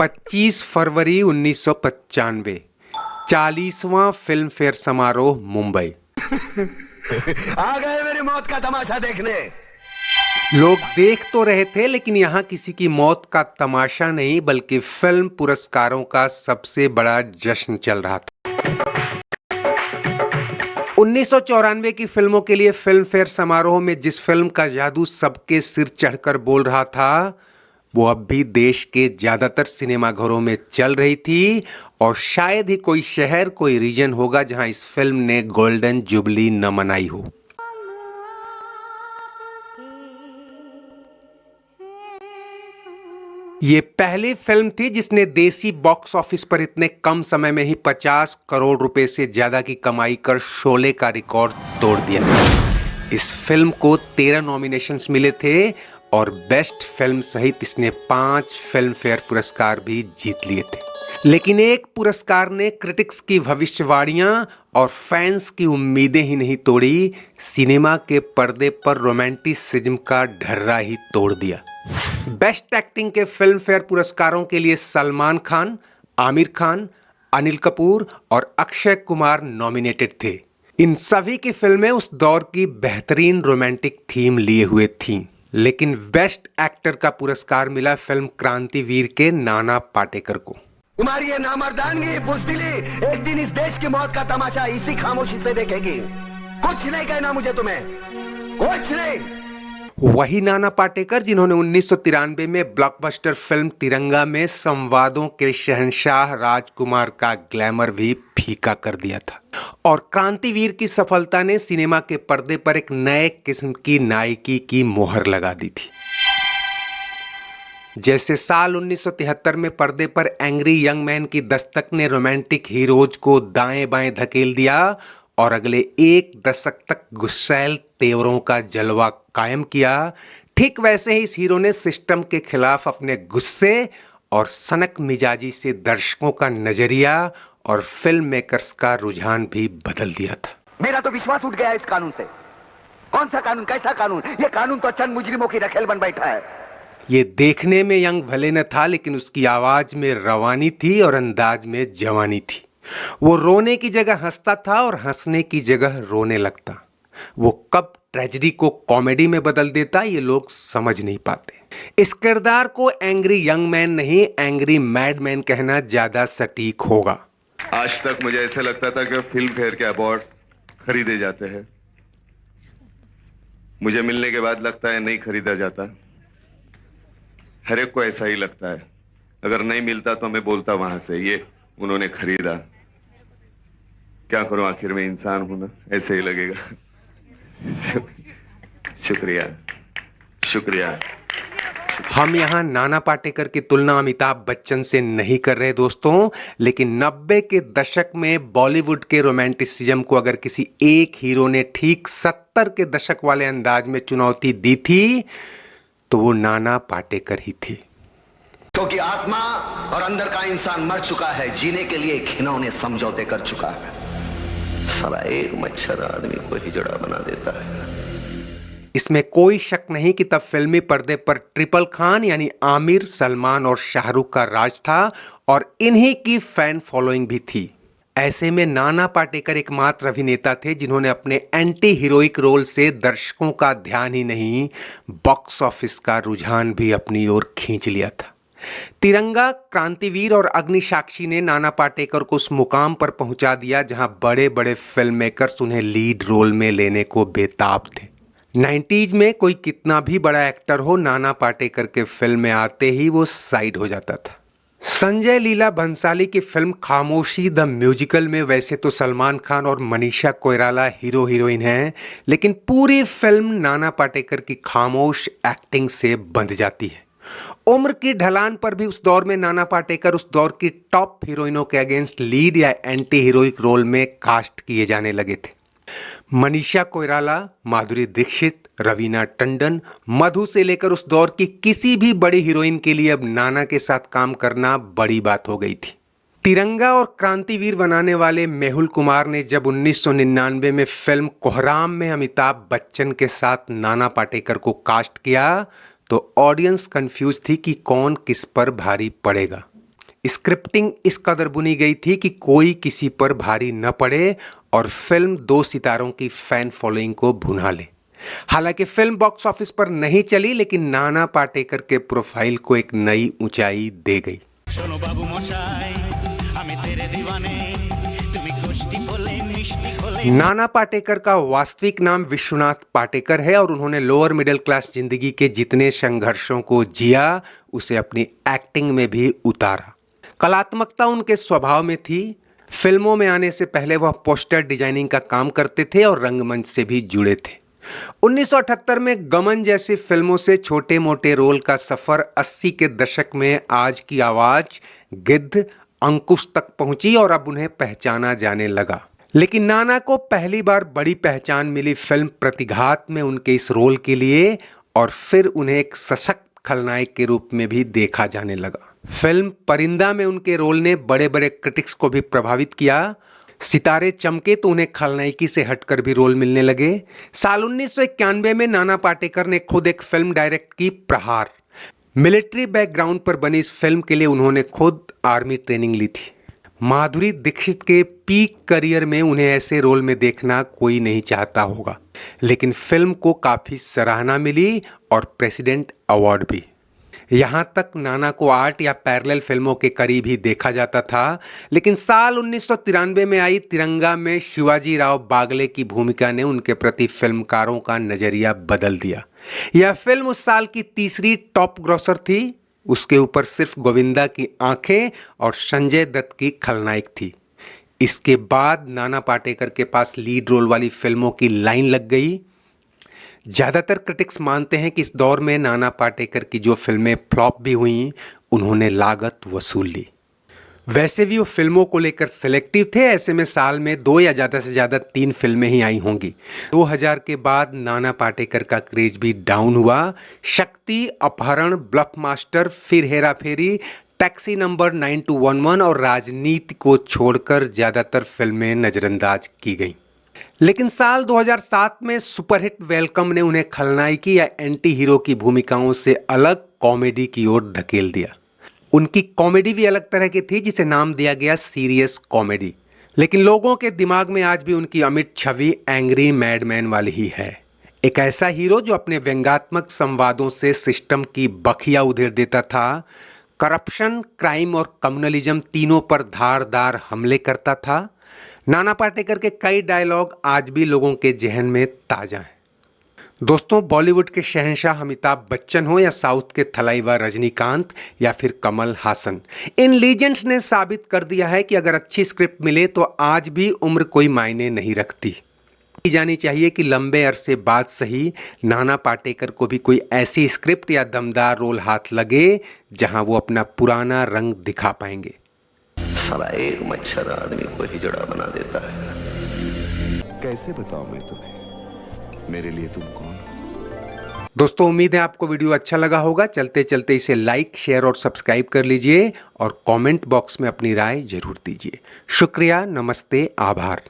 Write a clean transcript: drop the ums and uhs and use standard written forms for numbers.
25 फरवरी 1995, 40वां film fair समारोह मुंबई। आ गए मेरी मौत का तमाशा देखने। लोग देख तो रहे थे, लेकिन यहाँ किसी की मौत का तमाशा नहीं बल्कि फिल्म पुरस्कारों का सबसे बड़ा जश्न चल रहा था। 1994 की फिल्मों के लिए फिल्म फेयर समारोह में जिस फिल्म का जादू सबके सिर चढ़कर बोल रहा था, वो अब भी देश के ज्यादातर सिनेमाघरों में चल रही थी और शायद ही कोई शहर, कोई रीजन होगा जहां इस फिल्म ने गोल्डन जुबली न मनाई हो। ये पहली फिल्म थी जिसने देसी बॉक्स ऑफिस पर इतने कम समय में ही 50 करोड़ रुपए से ज्यादा की कमाई कर शोले का रिकॉर्ड तोड़ दिया। इस फिल्म को 13 नॉमिनेशंस मिले थे और बेस्ट फिल्म सहित इसने 5 फिल्म फेयर पुरस्कार भी जीत लिए थे। लेकिन एक पुरस्कार ने क्रिटिक्स की भविष्यवाणियां और फैंस की उम्मीदें ही नहीं तोड़ी, सिनेमा के पर्दे पर रोमांटिसिज्म का ढर्रा ही तोड़ दिया। बेस्ट एक्टिंग के फिल्म फेयर पुरस्कारों के लिए सलमान खान, आमिर खान, अनिल कपूर और अक्षय कुमार नॉमिनेटेड थे। इन सभी की फिल्में उस दौर की बेहतरीन रोमांटिक थीम लिए हुए थीं। लेकिन बेस्ट एक्टर का पुरस्कार मिला फिल्म क्रांतिवीर के नाना पाटेकर को। तुम्हारी ये नामर्दानगी, बुज़दिली एक दिन इस देश की मौत का तमाशा इसी खामोशी से देखेगी। कुछ नहीं कहना मुझे तुम्हें, कुछ नहीं। वही नाना पाटेकर जिन्होंने 1993 में ब्लॉकबस्टर फिल्म तिरंगा में संवादों के शहंशाह राजकुमार का ग्लैमर भी फीका कर दिया था। और क्रांतिवीर की सफलता ने सिनेमा के पर्दे पर एक नए किस्म की नायकी की मोहर लगा दी थी। जैसे साल 1973 में पर्दे पर एंग्री यंग मैन की दस्तक ने रोमांटिक हीरोज को दाएं बाएं धकेल दिया और अगले एक दशक तक गुस्सैल तेवरों का जलवा कायम किया, ठीक वैसे ही इस हीरो ने सिस्टम के खिलाफ अपने गुस्से और सनक मिजाजी से दर्शकों का नजरिया और फिल्म मेकर्स का रुझान भी बदल दिया था। मेरा तो विश्वास उठ गया इस कानून से। कौन सा कानून, कैसा कानून? ये कानून तो चंद मुजरिमों की रखेल बन बैठा है। ये देखने में यंग भले न था, लेकिन उसकी आवाज में रवानी थी और अंदाज में जवानी थी। वो रोने की जगह हंसता था और हंसने की जगह रोने लगता। वो कब ट्रेजेडी को कॉमेडी में बदल देता, ये लोग समझ नहीं पाते। इस किरदार को एंग्री यंग मैन नहीं, एंग्री मैड मैन कहना ज्यादा सटीक होगा। आज तक मुझे ऐसा लगता था कि फिल्म फेयर के अवार्ड खरीदे जाते हैं। मुझे मिलने के बाद लगता है नहीं खरीदा जाता। हर एक को ऐसा ही लगता है। अगर नहीं मिलता तो मैं बोलता वहां से, ये उन्होंने खरीदा। क्या करूं, आखिर में इंसान हूं ना, ऐसे ही लगेगा। शुक्रिया, शुक्रिया। हम यहाँ नाना पाटेकर की तुलना अमिताभ बच्चन से नहीं कर रहे दोस्तों, लेकिन 90 के दशक में बॉलीवुड के रोमांटिसिज्म को अगर किसी एक हीरो ने ठीक 70 के दशक वाले अंदाज में चुनौती दी थी तो वो नाना पाटेकर ही थे। क्योंकि आत्मा और अंदर का इंसान मर चुका है, जीने के लिए खिलौने समझौते कर चुका है। साला एक मच्छर आदमी को हिजड़ा बना देता है। इसमें कोई शक नहीं कि तब फिल्मी पर्दे पर ट्रिपल खान यानी आमिर, सलमान और शाहरुख का राज था और इन्हीं की फैन फॉलोइंग भी थी। ऐसे में नाना पाटेकर एकमात्र अभिनेता थे जिन्होंने अपने एंटी हीरोइक रोल से दर्शकों का ध्यान ही नहीं, बॉक्स ऑफिस का रुझान भी अपनी ओर खींच लिया था। तिरंगा, क्रांतिवीर और अग्निसाक्षी ने नाना पाटेकर को उस मुकाम पर पहुंचा दिया जहां बड़े बड़े फिल्म मेकर्स उन्हें लीड रोल में लेने को बेताब थे। 90s में कोई कितना भी बड़ा एक्टर हो, नाना पाटेकर के फिल्म में आते ही वो साइड हो जाता था। संजय लीला भंसाली की फिल्म खामोशी द म्यूजिकल में वैसे तो सलमान खान और मनीषा कोइराला हीरो हीरोइन हैं, लेकिन पूरी फिल्म नाना पाटेकर की खामोश एक्टिंग से बंध जाती है। उम्र की ढलान पर भी उस दौर में नाना पाटेकर उस दौर की टॉप हीरोइनों के अगेंस्ट लीड या एंटी हीरोइक रोल में कास्ट किए जाने लगे थे। मनीषा कोइराला, माधुरी दीक्षित, रवीना टंडन, मधु से लेकर उस दौर की किसी भी बड़ी हीरोइन के लिए अब नाना के साथ काम करना बड़ी बात हो गई थी। तिरंगा और क्रांतिवीर बनाने वाले मेहुल कुमार ने जब 1999 में फिल्म कोहराम में अमिताभ बच्चन के साथ नाना पाटेकर को कास्ट किया तो ऑडियंस कंफ्यूज थी कि कौन किस पर भारी पड़ेगा। स्क्रिप्टिंग इस कदर बुनी गई थी कि कोई किसी पर भारी न पड़े और फिल्म 2 सितारों की फैन फॉलोइंग को भुना ले। हालांकि फिल्म बॉक्स ऑफिस पर नहीं चली, लेकिन नाना पाटेकर के प्रोफाइल को एक नई ऊंचाई दे गई। শোনো বাবু মশাই আমি তেরে দিওয়ানে তুমি গোষ্ঠী বলে মিষ্টি হলে नाना पाटेकर का वास्तविक नाम विश्वनाथ पाटेकर है और उन्होंने लोअर मिडिल क्लास जिंदगी के जितने संघर्षों को जिया उसे अपनी एक्टिंग में भी उतारा। कलात्मकता उनके स्वभाव में थी। फिल्मों में आने से पहले वह पोस्टर डिजाइनिंग का काम करते थे और रंगमंच से भी जुड़े थे। 1978 में गमन जैसी फिल्मों से छोटे मोटे रोल का सफर 80 के दशक में आज की आवाज, गिद्ध, अंकुश तक पहुंची और अब उन्हें पहचाना जाने लगा। लेकिन नाना को पहली बार बड़ी पहचान मिली फिल्म प्रतिघात में उनके इस रोल के लिए, और फिर उन्हें एक सशक्त खलनायक के रूप में भी देखा जाने लगा। फिल्म परिंदा में उनके रोल ने बड़े बड़े क्रिटिक्स को भी प्रभावित किया। सितारे चमके तो उन्हें खलनायकी से हटकर भी रोल मिलने लगे। साल 1991 में नाना पाटेकर ने खुद एक फिल्म डायरेक्ट की, प्रहार। मिलिट्री बैकग्राउंड पर बनी इस फिल्म के लिए उन्होंने खुद आर्मी ट्रेनिंग ली थी। माधुरी दीक्षित के पीक करियर में उन्हें ऐसे रोल में देखना कोई नहीं चाहता होगा, लेकिन फिल्म को काफी सराहना मिली और प्रेसिडेंट अवार्ड भी। यहाँ तक नाना को आर्ट या पैरेलल फिल्मों के करीब ही देखा जाता था, लेकिन साल 1993 में आई तिरंगा में शिवाजी राव बागले की भूमिका ने उनके प्रति फिल्मकारों का नजरिया बदल दिया। यह फिल्म उस साल की तीसरी टॉप ग्रॉसर थी। उसके ऊपर सिर्फ गोविंदा की आंखें और संजय दत्त की खलनायक थी। इसके बाद नाना पाटेकर के पास लीड रोल वाली फिल्मों की लाइन लग गई। ज़्यादातर क्रिटिक्स मानते हैं कि इस दौर में नाना पाटेकर की जो फिल्में फ्लॉप भी हुईं, उन्होंने लागत वसूल ली। वैसे भी वो फिल्मों को लेकर सिलेक्टिव थे। ऐसे में साल में 2 या ज़्यादा से ज़्यादा 3 फिल्में ही आई होंगी। 2000 के बाद नाना पाटेकर का क्रेज भी डाउन हुआ। शक्ति, अपहरण, ब्लफ मास्टर, फिर हेरा फेरी, टैक्सी नंबर 9211 और राजनीति को छोड़कर ज़्यादातर फिल्में नज़रअंदाज की गईं। लेकिन साल 2007 में सुपरहिट वेलकम ने उन्हें खलनायकी या एंटी हीरो की भूमिकाओं से अलग कॉमेडी की ओर धकेल दिया। उनकी कॉमेडी भी अलग तरह की थी, जिसे नाम दिया गया सीरियस कॉमेडी। लेकिन लोगों के दिमाग में आज भी उनकी अमिट छवि एंग्री मैडमैन वाली ही है। एक ऐसा हीरो जो अपने व्यंग्यात्मक संवादों से सिस्टम की बखिया उधेड़ देता था, करप्शन, क्राइम और कम्युनलिज्म तीनों पर धारदार हमले करता था। नाना पाटेकर के कई डायलॉग आज भी लोगों के जहन में ताज़ा हैं। दोस्तों, बॉलीवुड के शहंशाह अमिताभ बच्चन हो या साउथ के थलाइवा रजनीकांत या फिर कमल हासन, इन लीजेंड्स ने साबित कर दिया है कि अगर अच्छी स्क्रिप्ट मिले तो आज भी उम्र कोई मायने नहीं रखती। जानी चाहिए कि लंबे अरसे बाद सही, नाना पाटेकर को भी कोई ऐसी स्क्रिप्ट या दमदार रोल हाथ लगे जहां वो अपना पुराना रंग दिखा पाएंगे। साला एक मच्छर आदमी को हिजड़ा बना देता है। कैसे बताऊं मैं तुम्हें, मेरे लिए तुम कौन हो? दोस्तों, उम्मीद है आपको वीडियो अच्छा लगा होगा। चलते चलते इसे लाइक, शेयर और सब्सक्राइब कर लीजिए और कमेंट बॉक्स में अपनी राय जरूर दीजिए। शुक्रिया, नमस्ते, आभार।